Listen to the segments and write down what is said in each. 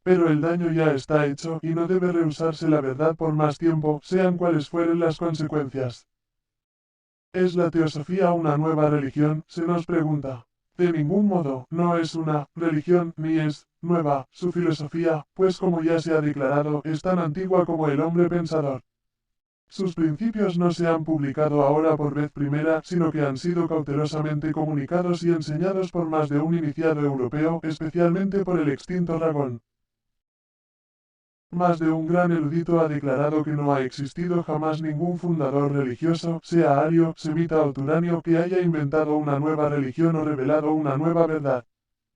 Pero el daño ya está hecho y no debe rehusarse la verdad por más tiempo, sean cuales fueren las consecuencias. ¿Es la teosofía una nueva religión?, se nos pregunta. De ningún modo, no es una religión, ni es nueva su filosofía, pues como ya se ha declarado, es tan antigua como el hombre pensador. Sus principios no se han publicado ahora por vez primera, sino que han sido cautelosamente comunicados y enseñados por más de un iniciado europeo, especialmente por el extinto Ragón. Más de un gran erudito ha declarado que no ha existido jamás ningún fundador religioso, sea ario, semita o turanio, que haya inventado una nueva religión o revelado una nueva verdad.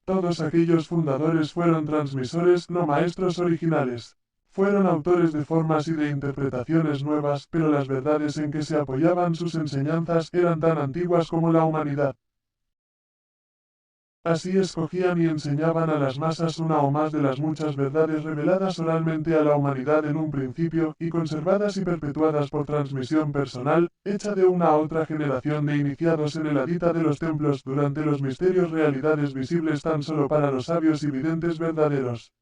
Todos aquellos fundadores fueron transmisores, no maestros originales. Fueron autores de formas y de interpretaciones nuevas, pero las verdades en que se apoyaban sus enseñanzas eran tan antiguas como la humanidad. Así escogían y enseñaban a las masas una o más de las muchas verdades reveladas oralmente a la humanidad en un principio, y conservadas y perpetuadas por transmisión personal, hecha de una a otra generación de iniciados en el adita de los templos durante los misterios, realidades visibles tan solo para los sabios y videntes verdaderos.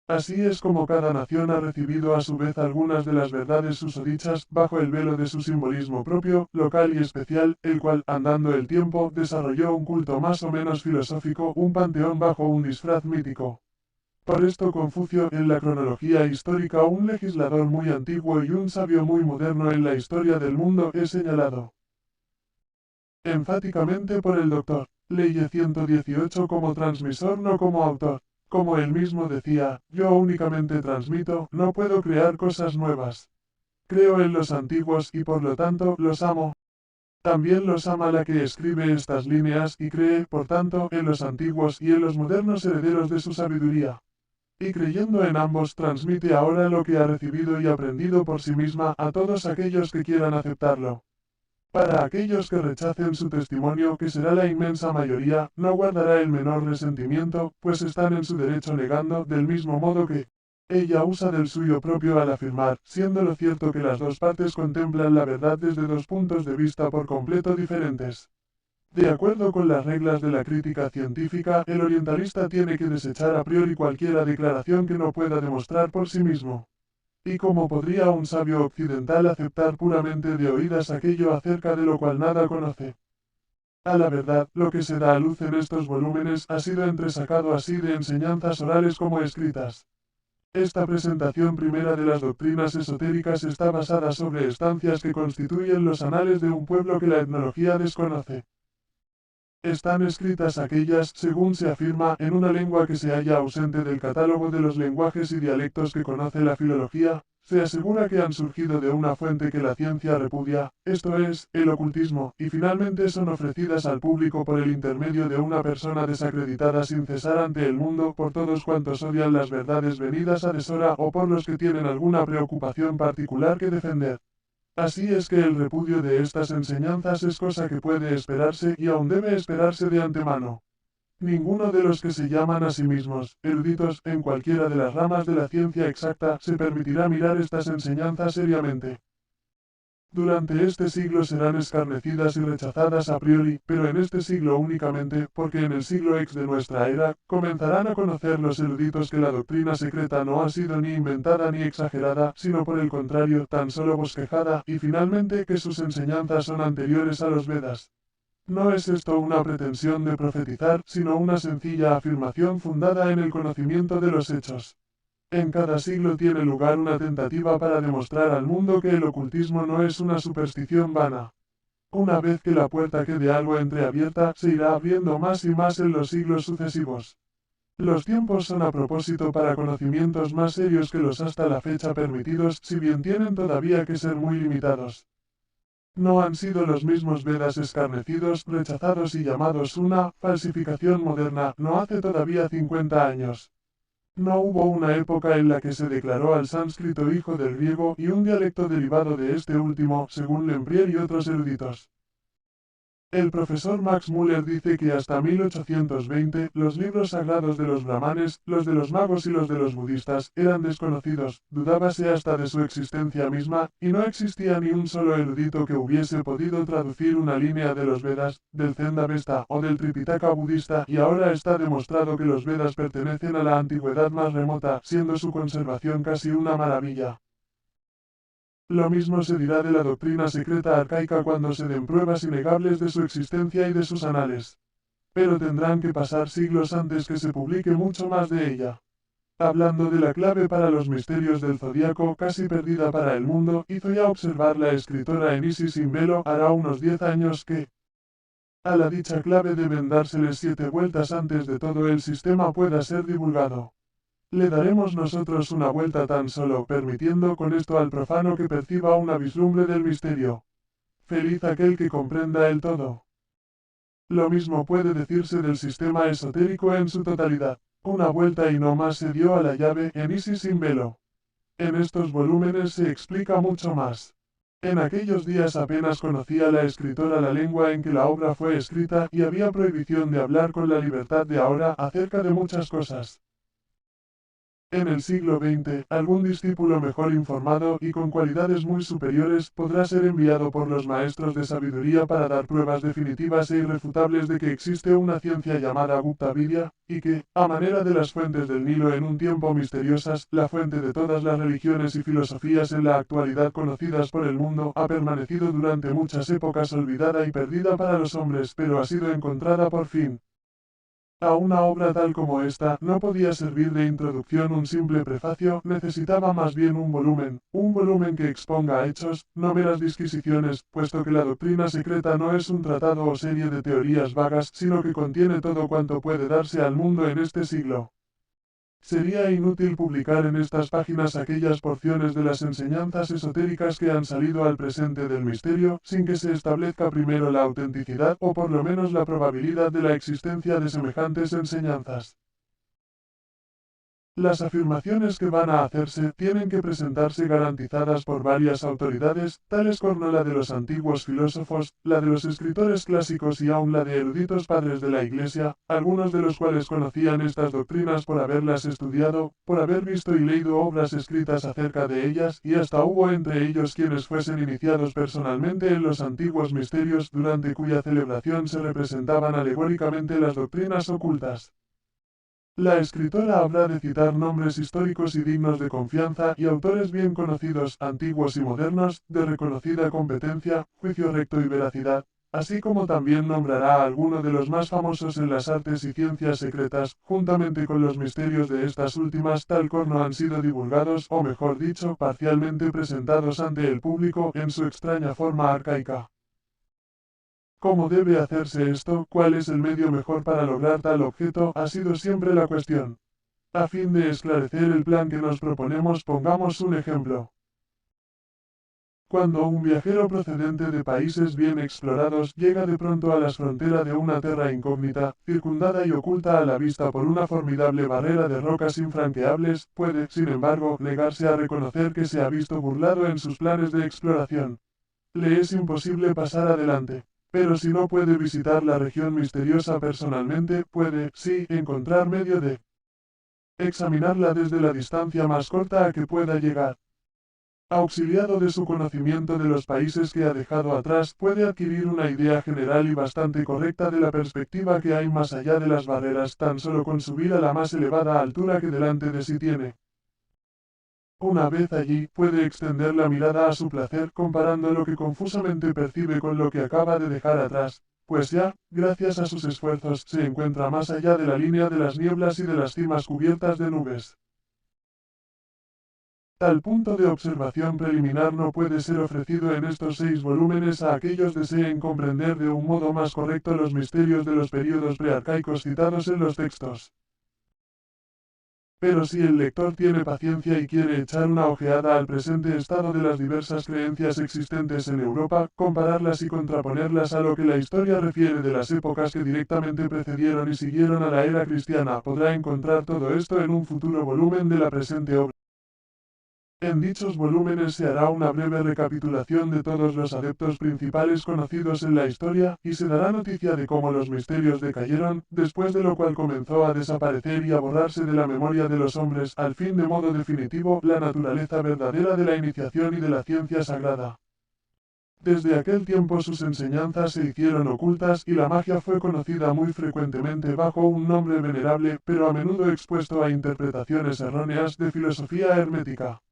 Así es como cada nación ha recibido a su vez algunas de las verdades susodichas, bajo el velo de su simbolismo propio, local y especial, el cual, andando el tiempo, desarrolló un culto más o menos filosófico, un panteón bajo un disfraz mítico. Por esto Confucio, en la cronología histórica, un legislador muy antiguo y un sabio muy moderno en la historia del mundo, es señalado enfáticamente por el Dr. Leye 118 como transmisor, no como autor. Como él mismo decía, yo únicamente transmito, no puedo crear cosas nuevas. Creo en los antiguos y por lo tanto los amo. También los ama la que escribe estas líneas y cree, por tanto, en los antiguos y en los modernos herederos de su sabiduría. Y creyendo en ambos transmite ahora lo que ha recibido y aprendido por sí misma a todos aquellos que quieran aceptarlo. Para aquellos que rechacen su testimonio, que será la inmensa mayoría, no guardará el menor resentimiento, pues están en su derecho negando, del mismo modo que ella usa del suyo propio al afirmar, siendo lo cierto que las dos partes contemplan la verdad desde dos puntos de vista por completo diferentes. De acuerdo con las reglas de la crítica científica, el orientalista tiene que desechar a priori cualquiera declaración que no pueda demostrar por sí mismo. ¿Y cómo podría un sabio occidental aceptar puramente de oídas aquello acerca de lo cual nada conoce? A la verdad, lo que se da a luz en estos volúmenes ha sido entresacado así de enseñanzas orales como escritas. Esta presentación primera de las doctrinas esotéricas está basada sobre estancias que constituyen los anales de un pueblo que la etnología desconoce. Están escritas aquellas, según se afirma, en una lengua que se halla ausente del catálogo de los lenguajes y dialectos que conoce la filología. Se asegura que han surgido de una fuente que la ciencia repudia, esto es, el ocultismo, y finalmente son ofrecidas al público por el intermedio de una persona desacreditada sin cesar ante el mundo por todos cuantos odian las verdades venidas a deshora o por los que tienen alguna preocupación particular que defender. Así es que el repudio de estas enseñanzas es cosa que puede esperarse y aún debe esperarse de antemano. Ninguno de los que se llaman a sí mismos eruditos en cualquiera de las ramas de la ciencia exacta se permitirá mirar estas enseñanzas seriamente. Durante este siglo serán escarnecidas y rechazadas a priori, pero en este siglo únicamente, porque en el siglo X de nuestra era, comenzarán a conocer los eruditos que la doctrina secreta no ha sido ni inventada ni exagerada, sino por el contrario, tan solo bosquejada, y finalmente que sus enseñanzas son anteriores a los Vedas. No es esto una pretensión de profetizar, sino una sencilla afirmación fundada en el conocimiento de los hechos. En cada siglo tiene lugar una tentativa para demostrar al mundo que el ocultismo no es una superstición vana. Una vez que la puerta quede algo entreabierta, se irá abriendo más y más en los siglos sucesivos. Los tiempos son a propósito para conocimientos más serios que los hasta la fecha permitidos, si bien tienen todavía que ser muy limitados. No han sido los mismos Vedas escarnecidos, rechazados y llamados una falsificación moderna, no hace todavía 50 años. No hubo una época en la que se declaró al sánscrito hijo del griego y un dialecto derivado de este último, según Lempriere y otros eruditos. El profesor Max Müller dice que hasta 1820, los libros sagrados de los brahmanes, los de los magos y los de los budistas, eran desconocidos, dudábase hasta de su existencia misma, y no existía ni un solo erudito que hubiese podido traducir una línea de los Vedas, del Zend-Avesta o del Tripitaka budista, y ahora está demostrado que los Vedas pertenecen a la antigüedad más remota, siendo su conservación casi una maravilla. Lo mismo se dirá de la doctrina secreta arcaica cuando se den pruebas innegables de su existencia y de sus anales. Pero tendrán que pasar siglos antes que se publique mucho más de ella. Hablando de la clave para los misterios del zodiaco, casi perdida para el mundo, hizo ya observar la escritora Enisi Simbelo hará unos 10 años que a la dicha clave deben dárseles 7 vueltas antes de todo el sistema pueda ser divulgado. Le daremos nosotros una vuelta tan solo permitiendo con esto al profano que perciba una vislumbre del misterio. Feliz aquel que comprenda el todo. Lo mismo puede decirse del sistema esotérico en su totalidad. Una vuelta y no más se dio a la llave Enisi Simbelo. En estos volúmenes se explica mucho más. En aquellos días apenas conocía la escritora la lengua en que la obra fue escrita y había prohibición de hablar con la libertad de ahora acerca de muchas cosas. En el siglo XX, algún discípulo mejor informado y con cualidades muy superiores podrá ser enviado por los maestros de sabiduría para dar pruebas definitivas e irrefutables de que existe una ciencia llamada Gupta Vidya, y que, a manera de las fuentes del Nilo en un tiempo misteriosas, la fuente de todas las religiones y filosofías en la actualidad conocidas por el mundo, ha permanecido durante muchas épocas olvidada y perdida para los hombres, pero ha sido encontrada por fin. A una obra tal como esta, no podía servir de introducción un simple prefacio, necesitaba más bien un volumen que exponga hechos, no meras disquisiciones, puesto que la doctrina secreta no es un tratado o serie de teorías vagas, sino que contiene todo cuanto puede darse al mundo en este siglo. Sería inútil publicar en estas páginas aquellas porciones de las enseñanzas esotéricas que han salido al presente del misterio, sin que se establezca primero la autenticidad o por lo menos la probabilidad de la existencia de semejantes enseñanzas. Las afirmaciones que van a hacerse tienen que presentarse garantizadas por varias autoridades, tales como la de los antiguos filósofos, la de los escritores clásicos y aun la de eruditos padres de la Iglesia, algunos de los cuales conocían estas doctrinas por haberlas estudiado, por haber visto y leído obras escritas acerca de ellas, y hasta hubo entre ellos quienes fuesen iniciados personalmente en los antiguos misterios, durante cuya celebración se representaban alegóricamente las doctrinas ocultas. La escritora habrá de citar nombres históricos y dignos de confianza y autores bien conocidos, antiguos y modernos, de reconocida competencia, juicio recto y veracidad, así como también nombrará a alguno de los más famosos en las artes y ciencias secretas, juntamente con los misterios de estas últimas tal como han sido divulgados, o mejor dicho, parcialmente presentados ante el público en su extraña forma arcaica. ¿Cómo debe hacerse esto? ¿Cuál es el medio mejor para lograr tal objeto? Ha sido siempre la cuestión. A fin de esclarecer el plan que nos proponemos, pongamos un ejemplo. Cuando un viajero procedente de países bien explorados llega de pronto a las fronteras de una tierra incógnita, circundada y oculta a la vista por una formidable barrera de rocas infranqueables, puede, sin embargo, negarse a reconocer que se ha visto burlado en sus planes de exploración. Le es imposible pasar adelante. Pero si no puede visitar la región misteriosa personalmente, puede, sí, encontrar medio de examinarla desde la distancia más corta a que pueda llegar. Auxiliado de su conocimiento de los países que ha dejado atrás, puede adquirir una idea general y bastante correcta de la perspectiva que hay más allá de las barreras tan solo con subir a la más elevada altura que delante de sí tiene. Una vez allí, puede extender la mirada a su placer comparando lo que confusamente percibe con lo que acaba de dejar atrás, pues ya, gracias a sus esfuerzos, se encuentra más allá de la línea de las nieblas y de las cimas cubiertas de nubes. Tal punto de observación preliminar no puede ser ofrecido en estos 6 volúmenes a aquellos deseen comprender de un modo más correcto los misterios de los períodos prearcaicos citados en los textos. Pero si el lector tiene paciencia y quiere echar una ojeada al presente estado de las diversas creencias existentes en Europa, compararlas y contraponerlas a lo que la historia refiere de las épocas que directamente precedieron y siguieron a la era cristiana, podrá encontrar todo esto en un futuro volumen de la presente obra. En dichos volúmenes se hará una breve recapitulación de todos los adeptos principales conocidos en la historia, y se dará noticia de cómo los misterios decayeron, después de lo cual comenzó a desaparecer y a borrarse de la memoria de los hombres, al fin de modo definitivo, la naturaleza verdadera de la iniciación y de la ciencia sagrada. Desde aquel tiempo sus enseñanzas se hicieron ocultas y la magia fue conocida muy frecuentemente bajo un nombre venerable, pero a menudo expuesto a interpretaciones erróneas de filosofía hermética.